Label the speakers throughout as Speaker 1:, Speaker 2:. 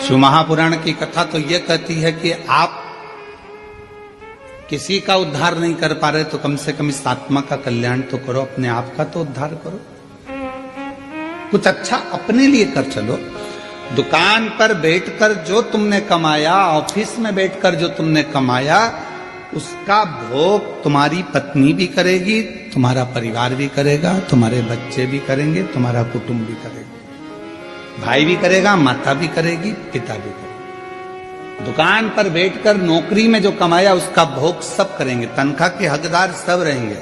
Speaker 1: शिव महापुराण की कथा तो यह कहती है कि आप किसी का उद्धार नहीं कर पा रहे तो कम से कम इस आत्मा का कल्याण तो करो, अपने आप का तो उद्धार करो, कुछ अच्छा अपने लिए कर चलो। दुकान पर बैठकर जो तुमने कमाया, ऑफिस में बैठकर जो तुमने कमाया, उसका भोग तुम्हारी पत्नी भी करेगी, तुम्हारा परिवार भी करेगा, तुम्हारे बच्चे भी करेंगे, तुम्हारा कुटुंब भी करेगा, भाई भी करेगा, माता भी करेगी, पिता भी करेगा। दुकान पर बैठकर नौकरी में जो कमाया उसका भोग सब करेंगे, तनख्वाह के हकदार सब रहेंगे।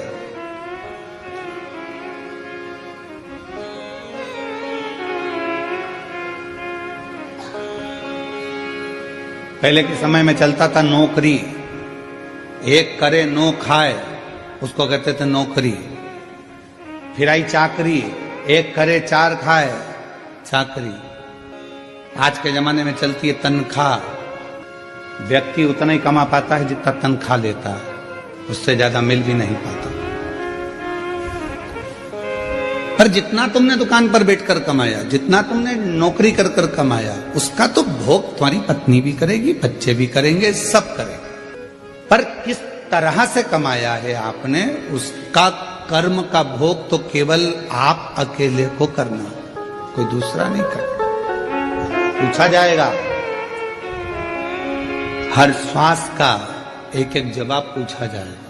Speaker 1: पहले के समय में चलता था नौकरी, एक करे नो खाए, उसको कहते थे नौकरी। फिर आई चाकरी, एक करे चार खाए, चाकरी। आज के जमाने में चलती है तनख्वाह। व्यक्ति उतना ही कमा पाता है जितना तनख्वाह लेता है, उससे ज्यादा मिल भी नहीं पाता। पर जितना तुमने दुकान पर बैठकर कमाया, जितना तुमने नौकरी कर कर कमाया, उसका तो भोग तुम्हारी पत्नी भी करेगी, बच्चे भी करेंगे, सब करेंगे। पर किस तरह से कमाया है आपने, उसका कर्म का भोग तो केवल आप अकेले को करना, कोई दूसरा नहीं करना। पूछा जाएगा, हर श्वास का एक एक जवाब पूछा जाएगा।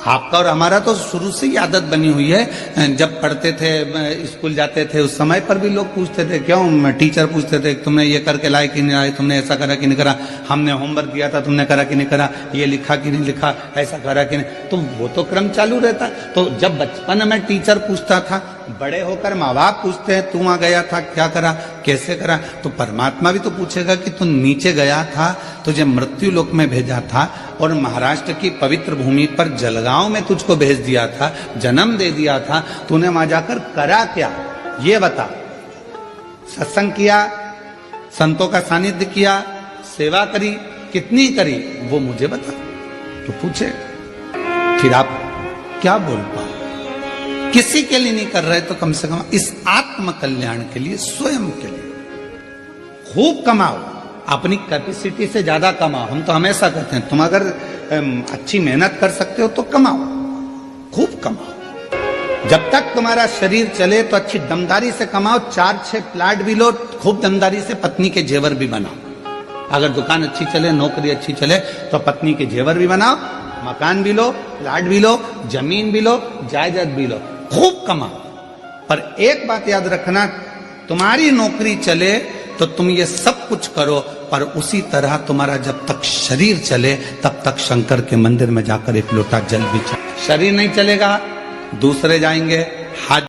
Speaker 1: आपका और हमारा तो शुरू से ही आदत बनी हुई है। जब पढ़ते थे, स्कूल जाते थे, उस समय पर भी लोग पूछते थे, क्यों टीचर पूछते थे तुमने ये करके लाए कि नहीं लाए, तुमने ऐसा करा कि नहीं करा, हमने होमवर्क दिया था तुमने करा कि नहीं करा, ये लिखा कि नहीं लिखा, ऐसा करा कि नहीं। तो वो तो क्रम चालू रहता। तो जब बचपन में टीचर पूछता था, बड़े होकर माँ बाप पूछते हैं, तू वहां गया था, क्या करा, कैसे करा। तो परमात्मा भी तो पूछेगा कि तू नीचे गया था, तुझे मृत्यु लोक में भेजा था और महाराष्ट्र की पवित्र भूमि पर जलगांव में तुझको भेज दिया था, जन्म दे दिया था, तूने वहां जाकर करा क्या, ये बता। सत्संग किया, संतों का सानिध्य किया, सेवा करी, कितनी करी, वो मुझे बता। तो पूछे, फिर आप क्या बोल पाओ। किसी के लिए नहीं कर रहे तो कम से कम इस आत्म कल्याण के लिए, स्वयं के लिए खूब कमाओ, अपनी कैपेसिटी से ज्यादा कमाओ। हम तो हमेशा कहते हैं, तुम अगर अच्छी मेहनत कर सकते हो तो कमाओ, खूब कमाओ। जब तक तुम्हारा शरीर चले तो अच्छी दमदारी से कमाओ, 4-6 प्लाट भी लो, खूब दमदारी से पत्नी के जेवर भी बनाओ। अगर दुकान अच्छी चले, नौकरी अच्छी चले, तो पत्नी के जेवर भी बनाओ, मकान भी लो, प्लाट भी लो, जमीन भी लो, जायदाद भी लो, खूब कमाओ। पर एक बात याद रखना, तुम्हारी नौकरी चले तो तुम ये सब कुछ करो, पर उसी तरह तुम्हारा जब तक शरीर चले तब तक शंकर के मंदिर में जाकर एक लोटा जल भी चले। शरीर नहीं चलेगा, दूसरे जाएंगे, हाथ